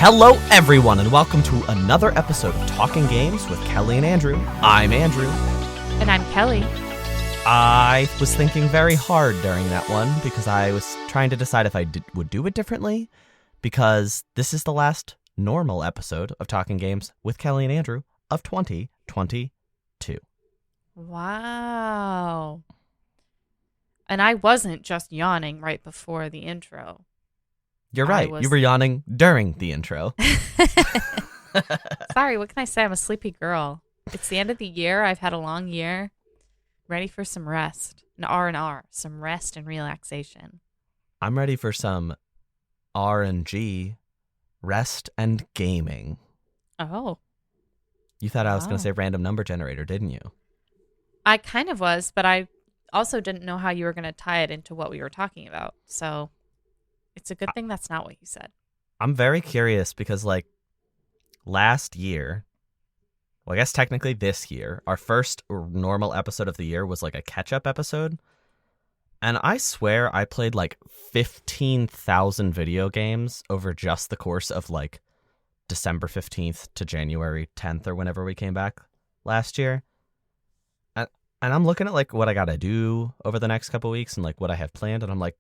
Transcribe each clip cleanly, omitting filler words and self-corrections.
Hello, everyone, and welcome to another episode of Talking Games with Kellie and Andrew. I'm Andrew. And I'm Kellie. I was thinking very hard during that one because I was trying to decide if I would do it differently, because this is the last normal episode of Talking Games with Kellie and Andrew of 2022. Wow. And I wasn't just yawning right before the intro. You're right. You were yawning during the intro. Sorry, what can I say? I'm a sleepy girl. It's the end of the year. I've had a long year. Ready for some rest. An R&R. Some rest and relaxation. I'm ready for some R&G, rest and gaming. Oh. You thought I was going to say random number generator, didn't you? I kind of was, but I also didn't know how you were going to tie it into what we were talking about. So it's a good thing that's not what you said. I'm very curious because, last year, well, I guess technically this year, our first normal episode of the year was a catch-up episode. And I swear I played 15,000 video games over just the course of December 15th to January 10th or whenever we came back last year. And I'm looking at what I got to do over the next couple weeks and what I have planned. And I'm like,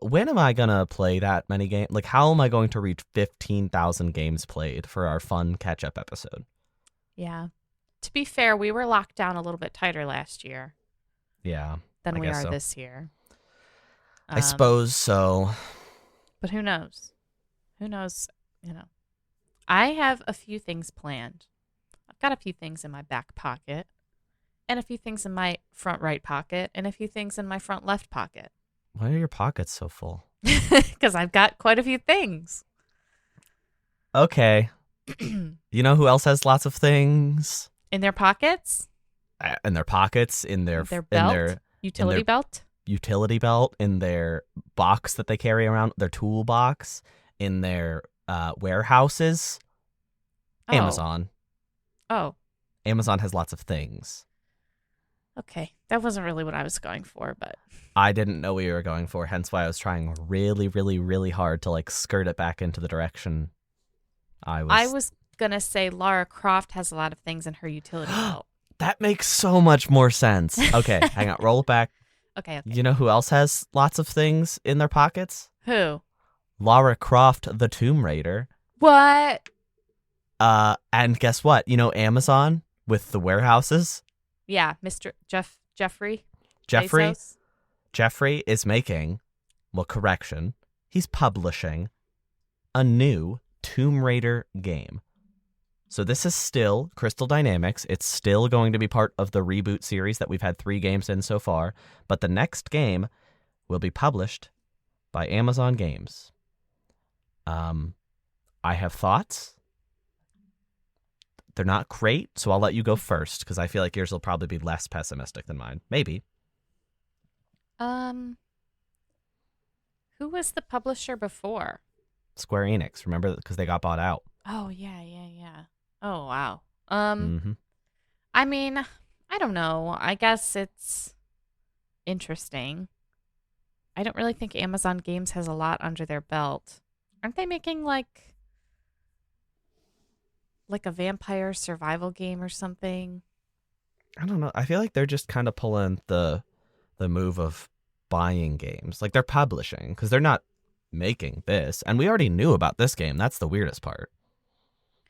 when am I going to play that many games? How am I going to reach 15,000 games played for our fun catch-up episode? Yeah. To be fair, we were locked down a little bit tighter last year. Yeah. Than we are this year. I suppose so. But who knows? Who knows? I have a few things planned. I've got a few things in my back pocket, and a few things in my front right pocket, and a few things in my front left pocket. Why are your pockets so full? Because I've got quite a few things. Okay. You know who else has lots of things? In their pockets? In their pockets, in their belt? Utility belt? Utility belt, in their box that they carry around, their toolbox, in their warehouses. Oh. Amazon. Oh. Amazon has lots of things. Okay. That wasn't really what I was going for, but I didn't know what you were going for, hence why I was trying really, really, really hard to skirt it back into the direction I was going to say Lara Croft has a lot of things in her utility belt. That makes so much more sense. Okay, hang on. Roll it back. Okay. You know who else has lots of things in their pockets? Who? Lara Croft, the Tomb Raider. What? And guess what? You know Amazon with the warehouses? Yeah, Mr. Jeffrey Bezos? Jeffrey is making, correction, he's publishing a new Tomb Raider game. So this is still Crystal Dynamics. It's still going to be part of the reboot series that we've had 3 games in so far. But the next game will be published by Amazon Games. I have thoughts. They're not great, so I'll let you go first, because I feel like yours will probably be less pessimistic than mine. Maybe. Who was the publisher before? Square Enix, remember? Because they got bought out. Oh, yeah. Oh, wow. Mm-hmm. I mean, I don't know. I guess it's interesting. I don't really think Amazon Games has a lot under their belt. Aren't they making like a vampire survival game or something? I don't know. I feel like they're just kind of pulling the move of buying games. They're publishing, because they're not making this. And we already knew about this game. That's the weirdest part.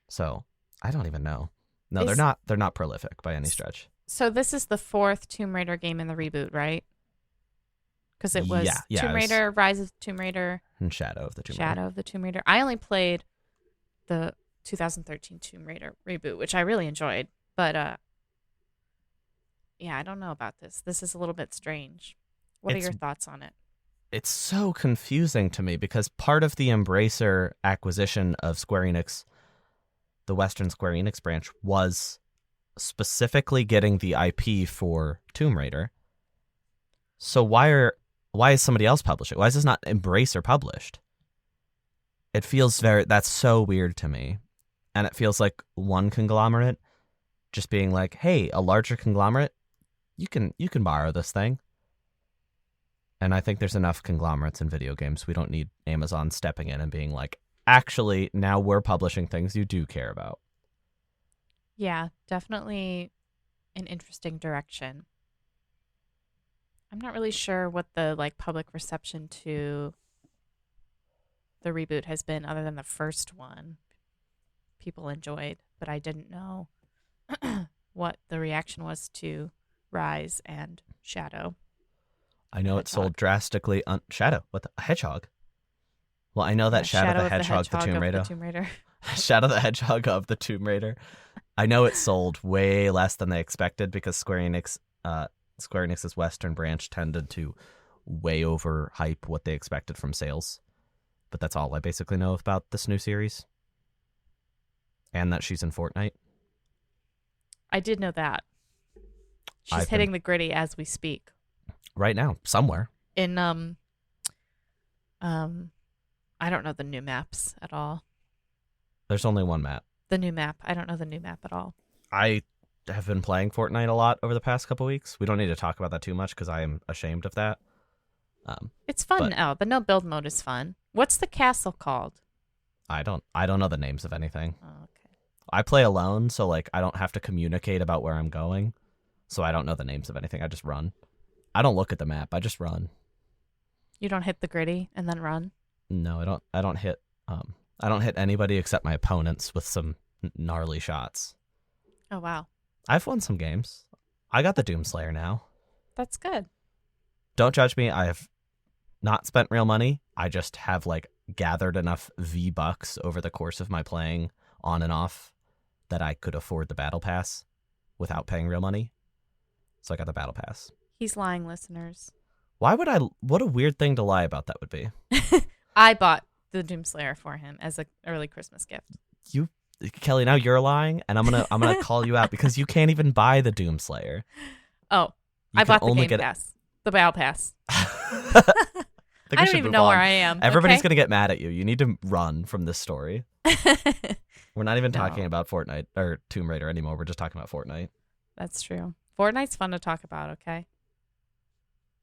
So I don't even know. No, they're not prolific by any stretch. So this is the 4th Tomb Raider game in the reboot, right? Because it was Tomb Raider, Rise of Tomb Raider, and Shadow of the Tomb Raider. I only played the 2013 Tomb Raider reboot, which I really enjoyed. But yeah, I don't know about this. This is a little bit strange. What are your thoughts on it? It's so confusing to me, because part of the Embracer acquisition of Square Enix, the Western Square Enix branch, was specifically getting the IP for Tomb Raider. So why is somebody else publishing? Why is this not Embracer published? It feels that's so weird to me. And it feels like one conglomerate just being like, hey, a larger conglomerate, you can borrow this thing. And I think there's enough conglomerates in video games. We don't need Amazon stepping in and being like, actually, now we're publishing things you do care about. Yeah, definitely an interesting direction. I'm not really sure what the like public reception to the reboot has been other than the first one. People enjoyed, but I didn't know what the reaction was to Rise and Shadow. I know it sold Hedgehog. drastically. Shadow, what the hedgehog? Well, I know that Yeah, Shadow the of the Hedgehog, the Hedgehog Tomb of the Raider, Tomb Raider. Shadow the Hedgehog of the Tomb Raider. I know it sold way less than they expected because Square Enix's Western branch tended to way overhype what they expected from sales. But that's all I basically know about this new series. And that she's in Fortnite. I did know that. She's I've hitting been the gritty as we speak. right now, somewhere. In I don't know the new maps at all. There's only one map. The new map. I don't know the new map at all. I have been playing Fortnite a lot over the past couple weeks. We don't need to talk about that too much because I am ashamed of that. It's fun But- now. The no build mode is fun. What's the castle called? I don't know the names of anything. Oh, okay. I play alone, so like I don't have to communicate about where I'm going. So I don't know the names of anything. I just run. I don't look at the map. I just run. You don't hit the gritty and then run? No, I don't hit anybody except my opponents with some gnarly shots. Oh, wow. I've won some games. I got the Doomslayer now. That's good. Don't judge me. I have not spent real money. I just have like gathered enough V-Bucks over the course of my playing on and off that I could afford the battle pass without paying real money. So I got the battle pass. He's lying, listeners. Why would I? What a weird thing to lie about that would be. I bought the Doomslayer for him as an early Christmas gift. You, Kelly, now you're lying, and I'm gonna call you out because you can't even buy the Doomslayer. Oh, You I can bought the only game get pass. The battle pass. I I don't even know where I am. Everybody's okay? gonna get mad at you. You need to run from this story. We're not even talking about Fortnite or Tomb Raider anymore. We're just talking about Fortnite. That's true. Fortnite's fun to talk about, okay?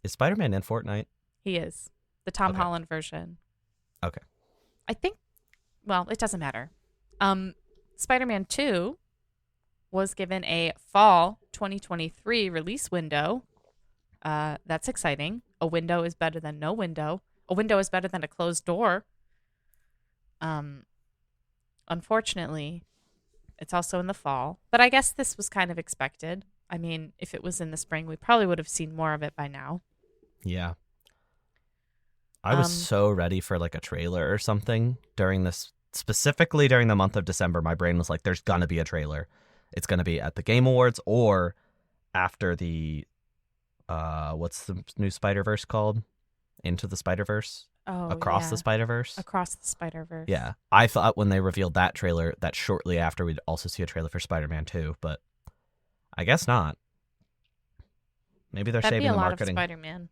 Is Spider-Man in Fortnite? He is. The Tom Okay. Holland version. Okay. I think, well, it doesn't matter. Spider-Man 2 was given a fall 2023 release window. That's exciting. A window is better than no window. A window is better than a closed door. Unfortunately, it's also in the fall. But I guess this was kind of expected. I mean, if it was in the spring, we probably would have seen more of it by now. Yeah. I was Um, so ready for like a trailer or something during this, specifically during the month of December. My brain was like, there's gonna be a trailer. It's gonna be at the Game Awards or after the what's the new Spider-Verse called? Into the Spider-Verse? Oh, Across yeah. the Spider-Verse? Across the Spider-Verse. Yeah. I thought when they revealed that trailer that shortly after we'd also see a trailer for Spider-Man 2, but I guess not. Maybe they're That'd saving be a the lot marketing. of Spider-Man.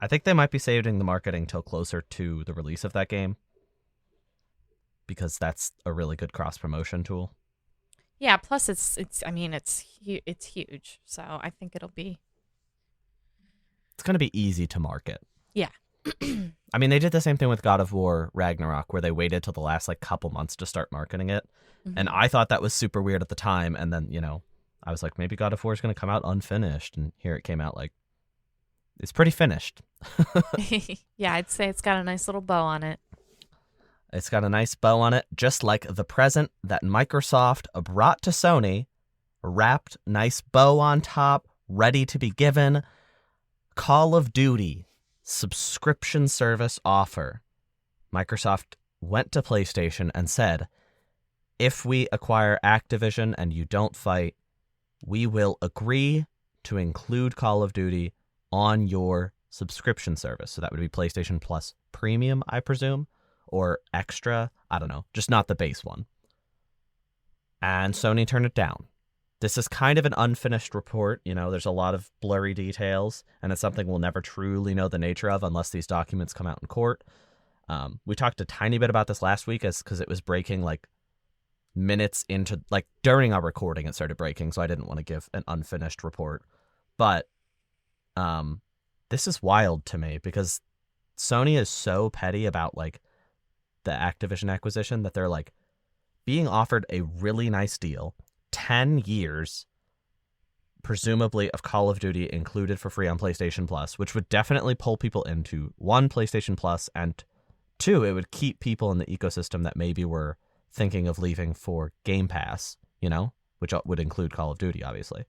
I think they might be saving the marketing till closer to the release of that game because that's a really good cross-promotion tool. Yeah, plus it's huge. So I think it'll be It's going to be easy to market. Yeah. I mean, they did the same thing with God of War Ragnarok where they waited till the last like couple months to start marketing it. And I thought that was super weird at the time. And then, I was like, maybe God of War is going to come out unfinished. And here it came out like, it's pretty finished. Yeah, I'd say it's got a nice little bow on it. It's got a nice bow on it, just like the present that Microsoft brought to Sony, wrapped, nice bow on top, ready to be given. Call of Duty subscription service offer. Microsoft went to PlayStation and said, if we acquire Activision and you don't fight, we will agree to include Call of Duty on your subscription service. So that would be PlayStation Plus Premium, I presume, or Extra. I don't know, just not the base one. And Sony turned it down. This is kind of an unfinished report. There's a lot of blurry details, and it's something we'll never truly know the nature of unless these documents come out in court. We talked a tiny bit about this last week because it was breaking like minutes into, like during our recording, it started breaking, so I didn't want to give an unfinished report. But this is wild to me because Sony is so petty about like the Activision acquisition, that they're like being offered a really nice deal, 10 years, presumably of Call of Duty included for free on PlayStation Plus, which would definitely pull people into, one, PlayStation Plus, and two, it would keep people in the ecosystem that maybe were thinking of leaving for Game Pass, which would include Call of Duty, obviously.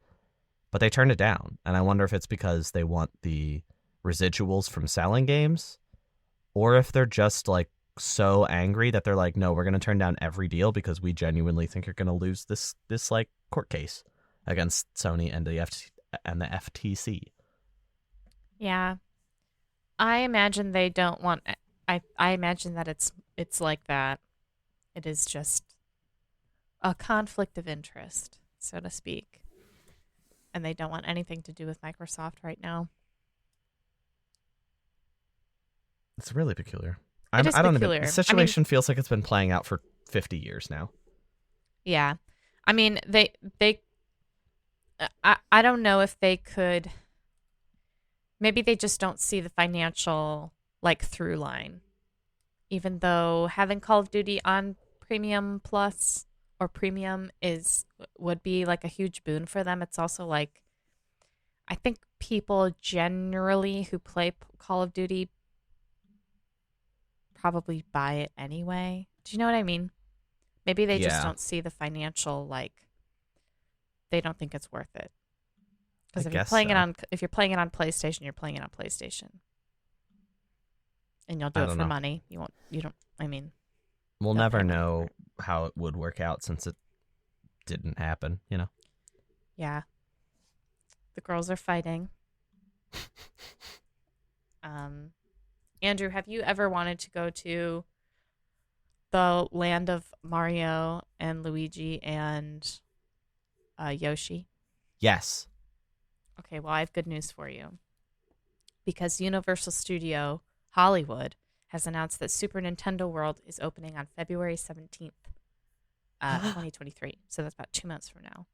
But they turned it down, and I wonder if it's because they want the residuals from selling games, or if they're just like so angry that they're like, no, we're going to turn down every deal because we genuinely think you're going to lose this like court case against Sony and the FTC. Yeah. I imagine they don't want I imagine that it's like that. It is just a conflict of interest, so to speak. And they don't want anything to do with Microsoft right now. It's really peculiar. It is I don't peculiar. know. The situation feels like it's been playing out for 50 years now. Yeah. I mean, I don't know if they could. Maybe they just don't see the financial through line. Even though having Call of Duty on Premium Plus or Premium would be like a huge boon for them. It's also I think people generally who play Call of Duty probably buy it anyway. Do you know what I mean? Maybe they just don't see the financial, they don't think it's worth it. Because if you're playing it on PlayStation, you're playing it on PlayStation. And you'll do it for money. We'll never know how it would work out since it didn't happen, Yeah. The girls are fighting. Andrew, have you ever wanted to go to the land of Mario and Luigi and Yoshi? Yes. Okay, well, I have good news for you. Because Universal Studio Hollywood has announced that Super Nintendo World is opening on February 17th, 2023. So that's about 2 months from now.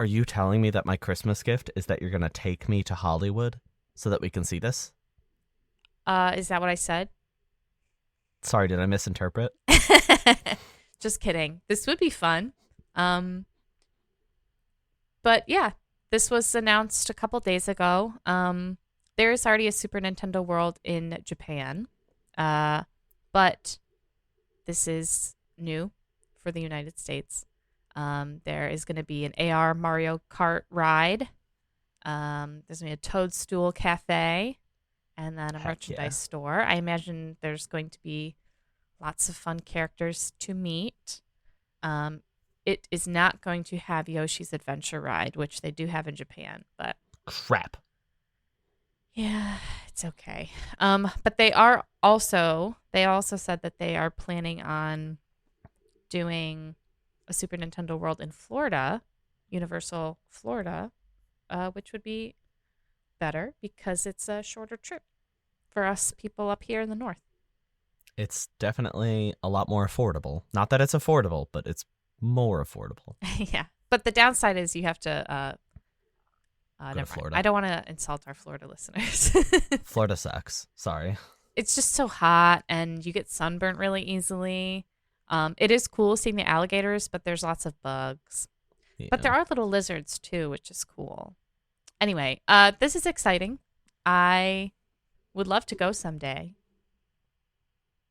Are you telling me that my Christmas gift is that you're going to take me to Hollywood so that we can see this? Is that what I said? Sorry, did I misinterpret? Just kidding. This would be fun. But yeah, this was announced a couple days ago. There is already a Super Nintendo World in Japan, but this is new for the United States. There is going to be an AR Mario Kart ride. There's going to be a Toadstool Cafe, and then a merchandise store. I imagine there's going to be lots of fun characters to meet. It is not going to have Yoshi's Adventure Ride, which they do have in Japan, but crap. Yeah, it's okay. But they also said that they are planning on doing a Super Nintendo World in Florida, Universal Florida, which would be better because it's a shorter trip for us people up here in the north. It's definitely a lot more affordable. Not that it's affordable, but it's more affordable. Yeah, but the downside is you have to go to Florida. I don't want to insult our Florida listeners. Florida sucks. Sorry. It's just so hot, and you get sunburnt really easily. It is cool seeing the alligators, but there's lots of bugs. Yeah. But there are little lizards too, which is cool. Anyway, this is exciting. I would love to go someday.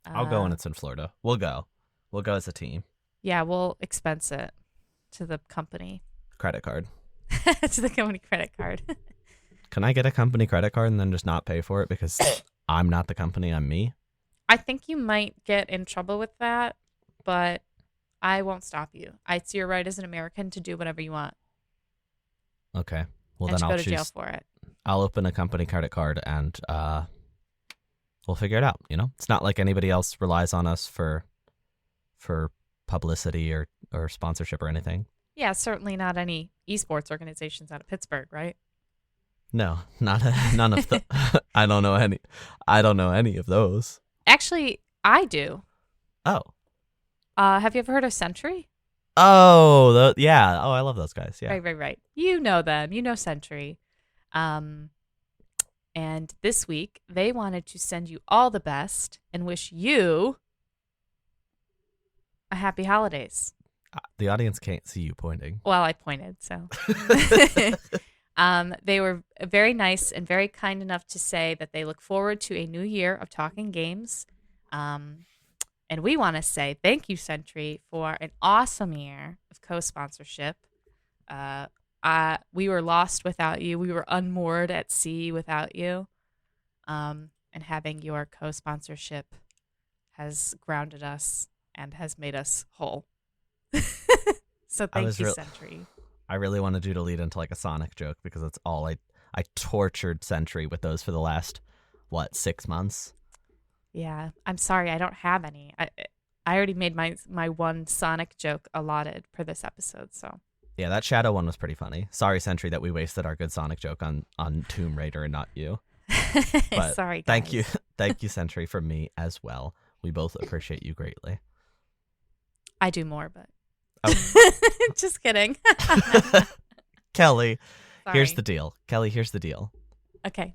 I'll go when it's in Florida. We'll go. We'll go as a team. Yeah, we'll expense it to the company. Credit card. To the company credit card. Can I get a company credit card and then just not pay for it because I'm not the company, I'm me? I think you might get in trouble with that, but I won't stop you. It's your right as an American to do whatever you want. Okay. Well, and then I'll go to jail for it. I'll open a company credit card and we'll figure it out. It's not like anybody else relies on us for publicity or sponsorship or anything. Yeah, certainly not any esports organizations out of Pittsburgh, right? No, none of the. I don't know any of those. Actually, I do. Oh. Have you ever heard of Sentry? Oh, yeah. Oh, I love those guys. Yeah. Right. You know them. You know Sentry. And this week, they wanted to send you all the best and wish you a happy holidays. The audience can't see you pointing. Well, I pointed, so. They were very nice and very kind enough to say that they look forward to a new year of talking games. And we want to say thank you, Sentry, for an awesome year of co-sponsorship. We were lost without you. We were unmoored at sea without you. And having your co-sponsorship has grounded us and has made us whole. So thank you, Sentry. I really wanted you to lead into like a Sonic joke because that's all I tortured Sentry with those for the last, 6 months? Yeah, I'm sorry. I don't have any. I already made my one Sonic joke allotted for this episode, so. Yeah, that Shadow one was pretty funny. Sorry, Sentry, that we wasted our good Sonic joke on Tomb Raider and not you. But sorry, guys. Thank you, Sentry, from me as well. We both appreciate you greatly. I do more, but. Oh. Just kidding. Kelly, Sorry. here's the deal. Kelly, here's the deal. Okay.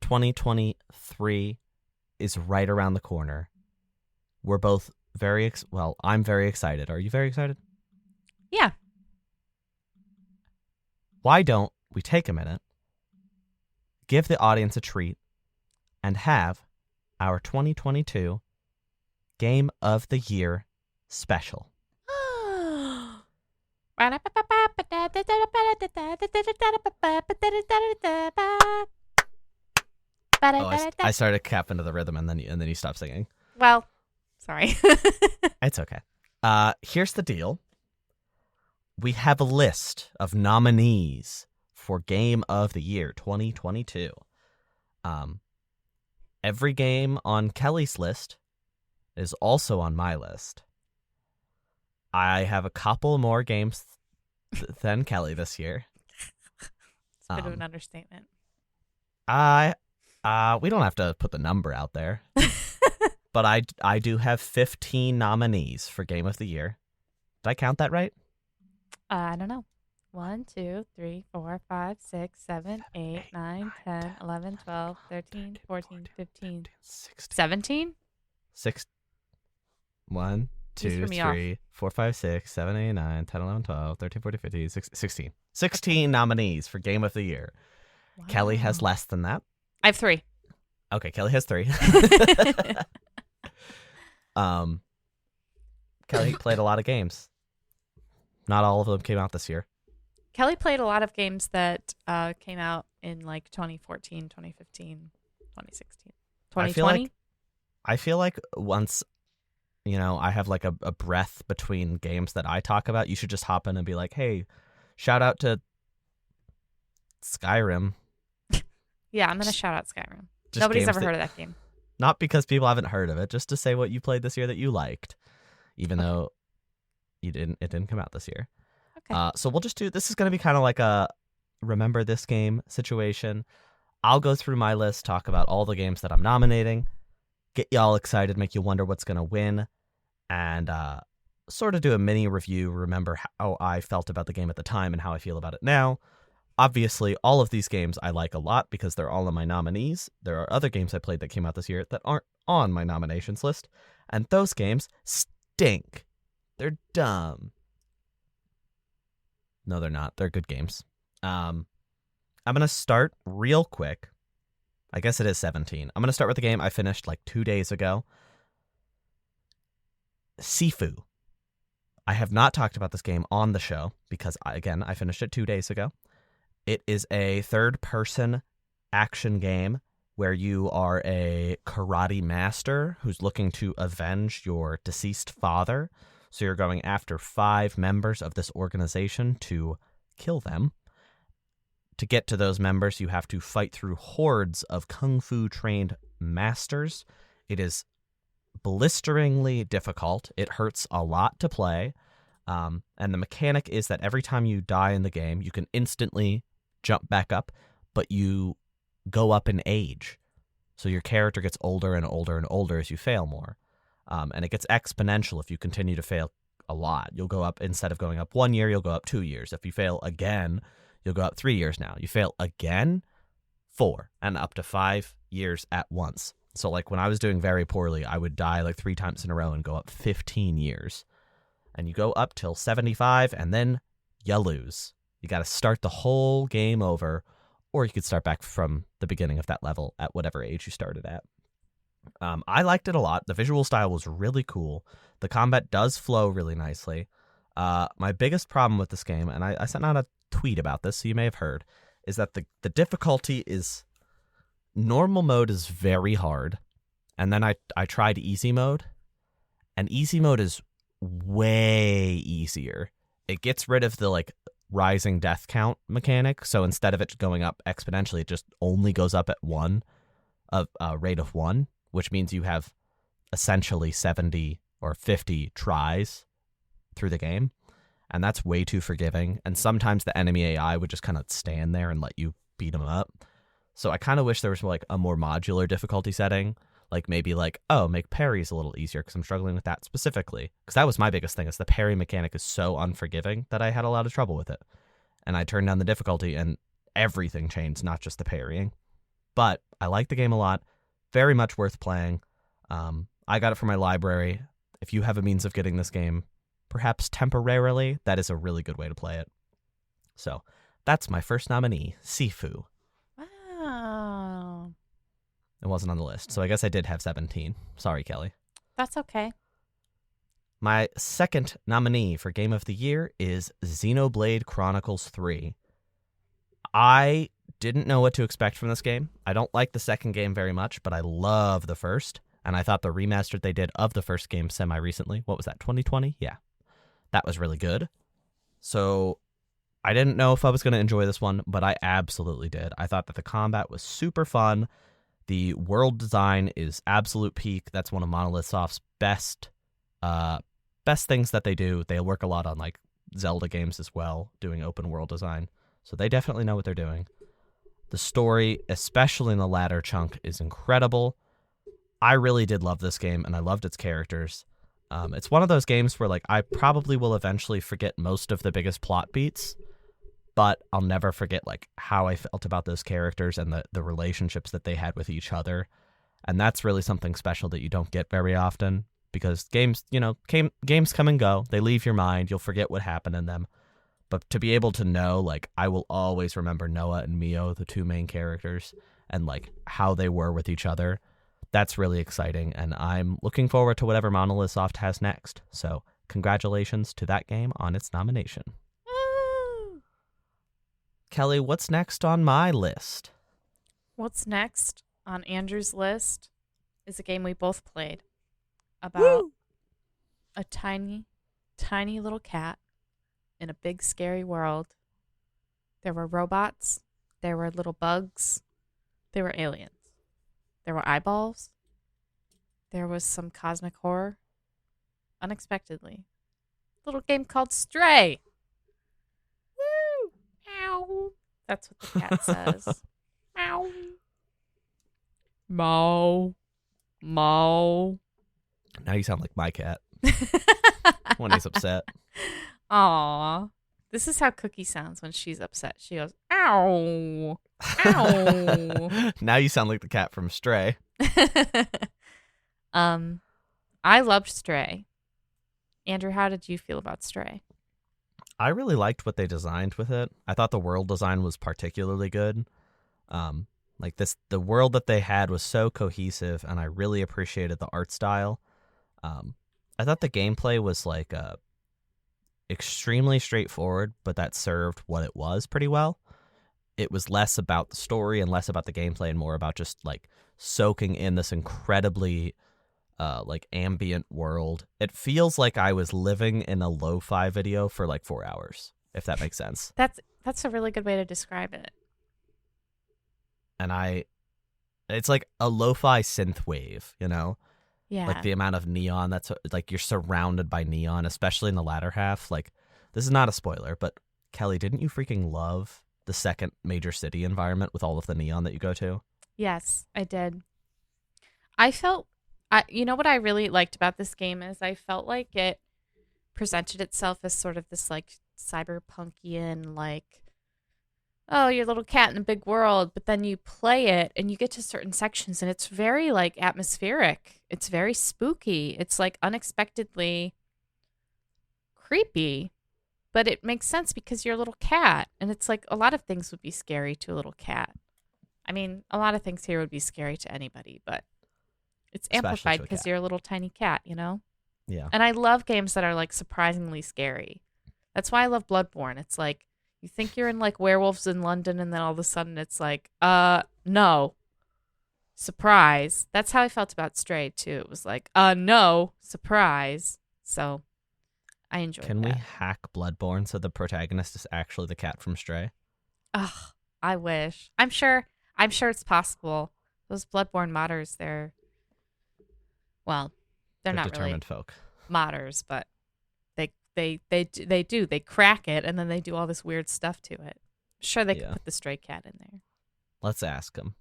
2023 is right around the corner. We're both I'm very excited. Are you very excited? Yeah. Why don't we take a minute, give the audience a treat, and have our 2022 Game of the Year special? I started capping to the rhythm and then you stopped singing. Well, sorry. It's okay. Here's the deal. We have a list of nominees for Game of the Year 2022. Every game on Kelly's list is also on my list. I have a couple more games than Kelly this year. It's a bit of an understatement. We don't have to put the number out there. But I do have 15 nominees for Game of the Year. Did I count that right? I don't know. 1, 2, 3, 4, 5, 6, 7, 8, 9, 10, 11, 12, 13, 14, 15, 17? 1, 2, 3, 4, 5, 6, 7, 8, 9, 10, 11, 12, 13, 14, 15, 16. 16 nominees for Game of the Year. Wow. Kelly has less than that. I have 3. Okay, Kelly has 3. Kelly played a lot of games. Not all of them came out this year. Kelly played a lot of games that came out in like 2014, 2015, 2016, 2020. I feel like once, I have like a breath between games that I talk about, you should just hop in and be like, hey, shout out to Skyrim. Yeah, I'm going to shout out Skyrim. Nobody's ever heard of that game. Not because people haven't heard of it, just to say what you played this year that you liked, even though it didn't come out this year. Okay. So we'll just this is going to be kind of like a remember this game situation. I'll go through my list, talk about all the games that I'm nominating, get y'all excited, make you wonder what's going to win, and sort of do a mini review, remember how I felt about the game at the time and how I feel about it now. Obviously, all of these games I like a lot because they're all on my nominees. There are other games I played that came out this year that aren't on my nominations list, and those games stink. They're dumb. No, they're not. They're good games. I'm going to start real quick. I guess it is 17. I'm going to start with the game I finished like 2 days ago. Sifu. I have not talked about this game on the show because, I finished it 2 days ago. It is a third-person action game where you are a karate master who's looking to avenge your deceased father. So you're going after 5 members of this organization to kill them. To get to those members, you have to fight through hordes of kung fu trained masters. It is blisteringly difficult. It hurts a lot to play. And the mechanic is that every time you die in the game, you can instantly jump back up, but you go up in age. So your character gets older and older and older as you fail more. And it gets exponential if you continue to fail a lot. You'll go up, instead of going up 1 year, you'll go up 2 years. If you fail again, you'll go up 3 years now. You fail again, 4, and up to 5 years at once. So like when I was doing very poorly, I would die like 3 times in a row and go up 15 years. and you go up till 75, and then you lose. You got to start the whole game over, or you could start back from the beginning of that level at whatever age you started at. I liked it a lot. The visual style was really cool. The combat does flow really nicely. My biggest problem with this game, and I sent out a tweet about this, so you may have heard, is that the difficulty is normal mode is very hard, and then I tried easy mode, and easy mode is way easier. It gets rid of the like rising death count mechanic, so instead of it going up exponentially, it just only goes up at a rate of 1, which means you have essentially 70 or 50 tries through the game, and that's way too forgiving. And sometimes the enemy AI would just kind of stand there and let you beat them up. So I kind of wish there was like a more modular difficulty setting, like maybe like, oh, make parries a little easier, because I'm struggling with that specifically, because that was my biggest thing, is the parry mechanic is so unforgiving that I had a lot of trouble with it. And I turned down the difficulty and everything changed, not just the parrying. But I like the game a lot. Very much worth playing. I got it from my library. If you have a means of getting this game, perhaps temporarily, that is a really good way to play it. So that's my first nominee, Sifu. Wow. It wasn't on the list, so I guess I did have 17. Sorry, Kelly. That's okay. My second nominee for Game of the Year is Xenoblade Chronicles 3. I didn't know what to expect from this game. I don't like the second game very much, but I love the first, and I thought the remaster they did of the first game semi-recently, what was that, 2020? Yeah. That was really good. So I didn't know if I was going to enjoy this one, but I absolutely did. I thought that the combat was super fun. The world design is absolute peak. That's one of Monolith Soft's best things that they do. They work a lot on like Zelda games as well, doing open world design. So they definitely know what they're doing. The story, especially in the latter chunk, is incredible. I really did love this game, and I loved its characters. It's one of those games where like I probably will eventually forget most of the biggest plot beats, but I'll never forget like how I felt about those characters and the relationships that they had with each other. And that's really something special that you don't get very often, because games, games come and go. They leave your mind. You'll forget what happened in them. But to be able to know, like, I will always remember Noah and Mio, the two main characters, and like how they were with each other, that's really exciting. And I'm looking forward to whatever Monolith Soft has next. So congratulations to that game on its nomination. Woo! Kelly, what's next on my list? What's next on Andrew's list is a game we both played about a tiny, tiny little cat in a big, scary world. There were robots. There were little bugs. There were aliens. There were eyeballs. There was some cosmic horror. Unexpectedly. Little game called Stray. Woo! Ow. That's what the cat says. Meow. Mow. Mow. Now you sound like my cat when he's upset. Aw. This is how Cookie sounds when she's upset. She goes, ow. Ow. Now you sound like the cat from Stray. I loved Stray. Andrew, how did you feel about Stray? I really liked what they designed with it. I thought the world design was particularly good. The world that they had was so cohesive, and I really appreciated the art style. I thought the gameplay was like extremely straightforward, but that served what it was pretty well. It was less about the story and less about the gameplay and more about just like soaking in this incredibly ambient world. It feels like I was living in a lo-fi video for like 4 hours, if that makes sense. That's a really good way to describe it. And it's like a lo-fi synth wave, Yeah. Like the amount of neon that's like you're surrounded by neon, especially in the latter half. Like, this is not a spoiler, but Kelly, didn't you freaking love the second major city environment with all of the neon that you go to? Yes, I did. You know what I really liked about this game is I felt like it presented itself as sort of this like cyberpunkian, like, oh, you're a little cat in a big world, but then you play it and you get to certain sections and it's very like atmospheric. It's very spooky. It's like unexpectedly creepy, but it makes sense because you're a little cat. And it's like a lot of things would be scary to a little cat. I mean, a lot of things here would be scary to anybody, but it's Especially amplified to a because cat. you're a little tiny cat, you know? Yeah. And I love games that are like surprisingly scary. That's why I love Bloodborne. It's like you think you're in like werewolves in London and then all of a sudden it's like, no. Surprise. That's how I felt about Stray too. It was like, no, surprise. So I enjoyed Can we that. hack Bloodborne so the protagonist is actually the cat from Stray? Ugh, I wish. I'm sure it's possible. Those Bloodborne modders, they're They're not really determined folk. modders, but they crack it and then they do all this weird stuff to it. Sure, they could Yeah. put the stray cat in there. Let's ask him.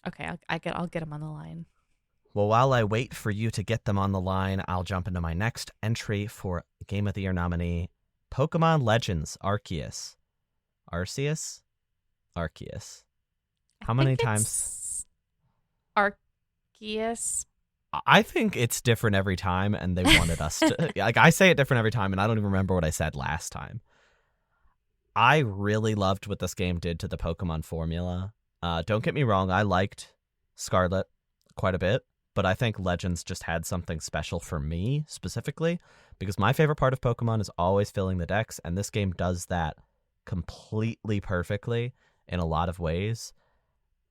Okay, I'll get him on the line. Well, while I wait for you to get them on the line, I'll jump into my next entry for Game of the Year nominee, Pokemon Legends Arceus. Arceus? Arceus. How many times? Arceus. I think it's different every time, and they wanted us to. Like, I say it different every time, and I don't even remember what I said last time. I really loved what this game did to the Pokemon formula. Don't get me wrong, I liked Scarlet quite a bit, but I think Legends just had something special for me specifically, because my favorite part of Pokemon is always filling the decks, and this game does that completely perfectly in a lot of ways.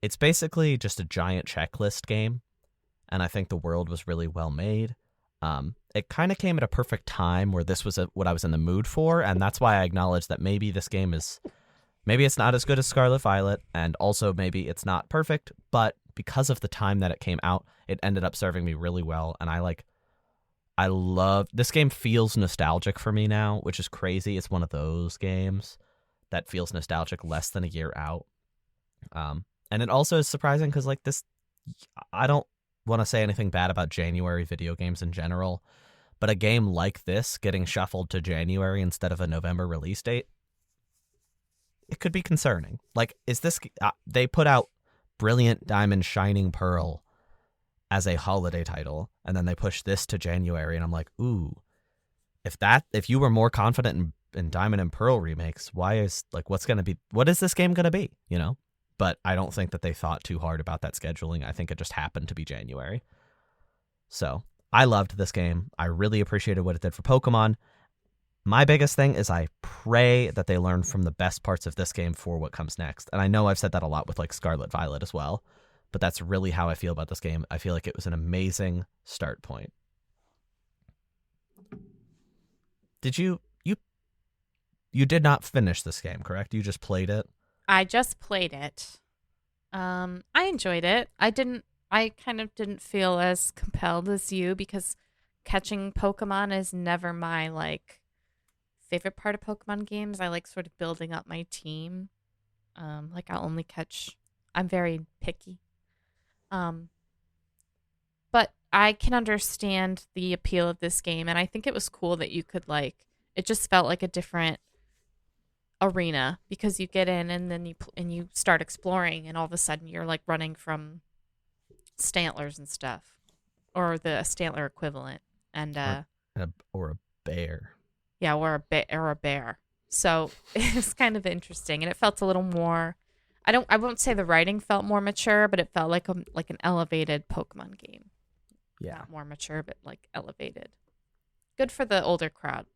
It's basically just a giant checklist game, and I think the world was really well made. It kind of came at a perfect time where this was what I was in the mood for, and that's why I acknowledge that maybe this game is, maybe it's not as good as Scarlet Violet, and also maybe it's not perfect, but because of the time that it came out, it ended up serving me really well, and I love, this game feels nostalgic for me now, which is crazy. It's one of those games that feels nostalgic less than a year out. And it also is surprising because, like, this, I don't want to say anything bad about January video games in general, but a game like this getting shuffled to January instead of a November release date, it could be concerning. Like, is this, they put out Brilliant Diamond Shining Pearl as a holiday title, and then they push this to January, and I'm like, ooh, if you were more confident in Diamond and Pearl remakes, why is, like, what is this game going to be, you know? But I don't think that they thought too hard about that scheduling. I think it just happened to be January. So I loved this game. I really appreciated what it did for Pokemon. My biggest thing is I pray that they learn from the best parts of this game for what comes next. And I know I've said that a lot with, like, Scarlet Violet as well, but that's really how I feel about this game. I feel like it was an amazing start point. Did you did not finish this game, correct? You just played it? I just played it. I enjoyed it. I kind of didn't feel as compelled as you because catching Pokemon is never my, like, favorite part of Pokemon games. I like sort of building up my team. Like, I'm very picky. But I can understand the appeal of this game, and I think it was cool that you could, like, it just felt like a different arena because you get in and then you start exploring, and all of a sudden you're, like, running from Stantlers and stuff, or the Stantler equivalent, and or a bear. yeah, or a bear. So it was kind of interesting, and it felt a little more. I won't say the writing felt more mature, but it felt like an elevated Pokemon game. Yeah. Not more mature, but, like, elevated. Good for the older crowd,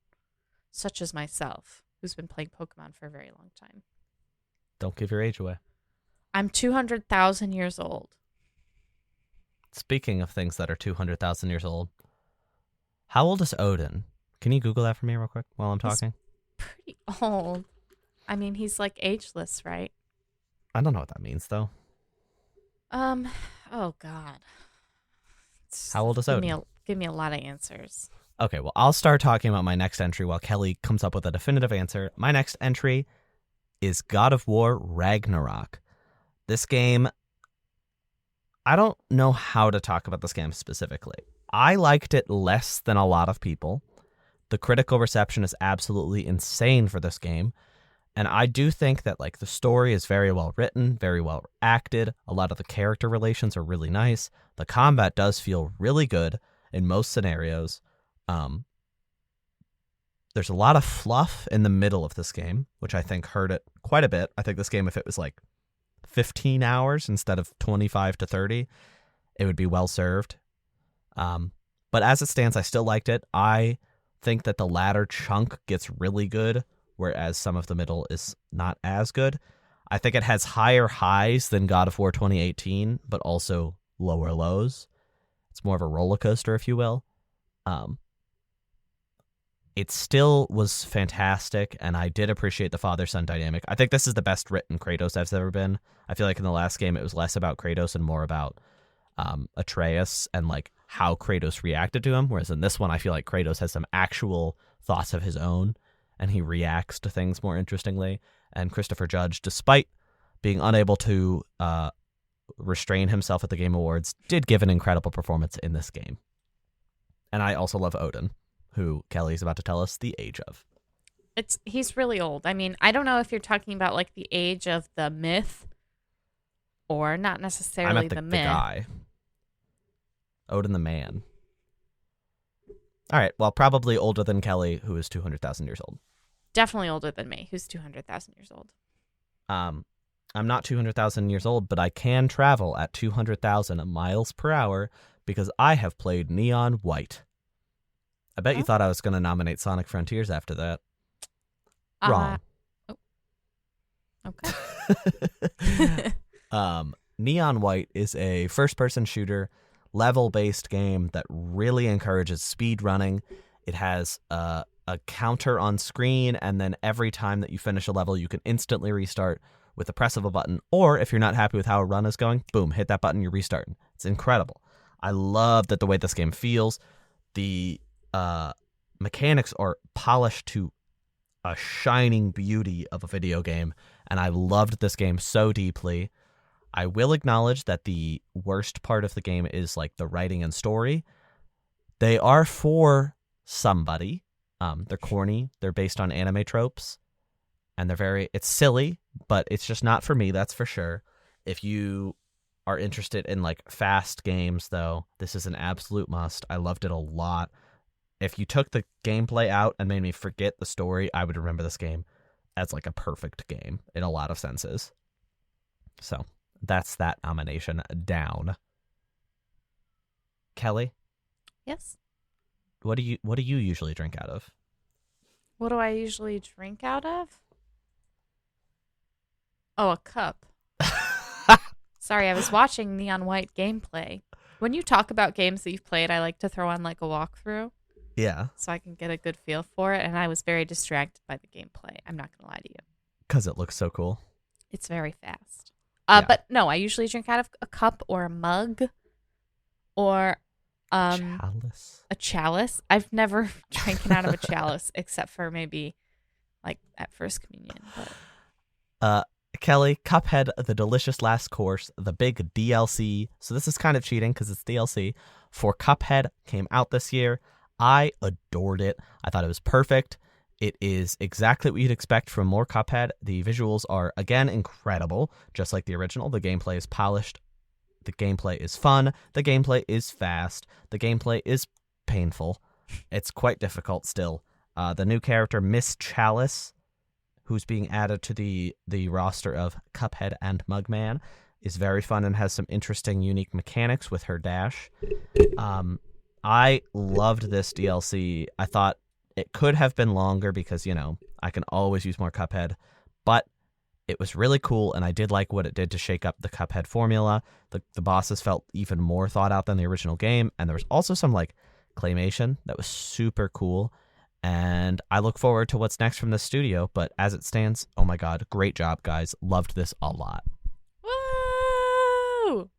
such as myself, who's been playing Pokemon for a very long time. Don't give your age away. I'm 200,000 years old. Speaking of things that are 200,000 years old, how old is Odin? Can you Google that for me real quick while I'm talking? He's pretty old. I mean, he's, like, ageless, right? I don't know what that means, though. Oh, God. How old is Odin? Give me a lot of answers. Okay, well, I'll start talking about my next entry while Kelly comes up with a definitive answer. My next entry is God of War Ragnarok. This game, I don't know how to talk about this game specifically. I liked it less than a lot of people. The critical reception is absolutely insane for this game. And I do think that, like, the story is very well written, very well acted. A lot of the character relations are really nice. The combat does feel really good in most scenarios. There's a lot of fluff in the middle of this game, which I think hurt it quite a bit. I think this game, if it was like 15 hours instead of 25 to 30, it would be well served. But as it stands, I still liked it. I think that the latter chunk gets really good, whereas some of the middle is not as good. I think it has higher highs than God of War 2018, but also lower lows. It's more of a roller coaster, if you will. It still was fantastic, and I did appreciate the father-son dynamic. I think this is the best written Kratos I've ever been. I feel like in the last game it was less about Kratos and more about Atreus and like how Kratos reacted to him, whereas in this one I feel like Kratos has some actual thoughts of his own, and he reacts to things more interestingly. And Christopher Judge, despite being unable to restrain himself at the Game Awards, did give an incredible performance in this game. And I also love Odin, who Kelly's about to tell us the age of. He's really old. I mean, I don't know if you're talking about like the age of the myth or not necessarily I meant the myth. The guy. Odin the man. All right, well, probably older than Kelly, who is 200,000 years old. Definitely older than me, who's 200,000 years old. I'm not 200,000 years old, but I can travel at 200,000 miles per hour because I have played Neon White. I bet you thought I was going to nominate Sonic Frontiers after that. Wrong. Okay. Neon White is a first-person shooter, level-based game that really encourages speed running. It has a counter on screen, and then every time that you finish a level, you can instantly restart with the press of a button. Or if you're not happy with how a run is going, boom, hit that button, you're restarting. It's incredible. I love that the way this game feels. The mechanics are polished to a shining beauty of a video game, and I loved this game so deeply. I will acknowledge that the worst part of the game is like the writing and story. They are for somebody. They're corny. They're based on anime tropes, and it's silly, but it's just not for me, that's for sure. If you are interested in like fast games, though, this is an absolute must. I loved it a lot. If you took the gameplay out and made me forget the story, I would remember this game as like a perfect game in a lot of senses. So that's that nomination down. Kelly? Yes? What do you usually drink out of? What do I usually drink out of? Oh, a cup. Sorry, I was watching Neon White gameplay. When you talk about games that you've played, I like to throw on like a walkthrough. Yeah. So I can get a good feel for it, and I was very distracted by the gameplay. I'm not going to lie to you. Because it looks so cool. It's very fast. Yeah. But no, I usually drink out of a cup or a mug or chalice. A chalice. I've never drinking out of a chalice except for maybe like at First Communion. But Kelly, Cuphead, The Delicious Last Course, the big DLC. So this is kind of cheating because it's DLC. For Cuphead, came out this year. I adored it. I thought it was perfect. It is exactly what you'd expect from more Cuphead. The visuals are, again, incredible, just like the original. The gameplay is polished. The gameplay is fun. The gameplay is fast. The gameplay is painful. It's quite difficult still. The new character, Miss Chalice, who's being added to the roster of Cuphead and Mugman, is very fun and has some interesting, unique mechanics with her dash. I loved this DLC. I thought it could have been longer because, I can always use more Cuphead, but it was really cool, and I did like what it did to shake up the Cuphead formula. The bosses felt even more thought out than the original game, and there was also some, claymation that was super cool, and I look forward to what's next from the studio, but as it stands, oh my god, great job, guys. Loved this a lot. woo!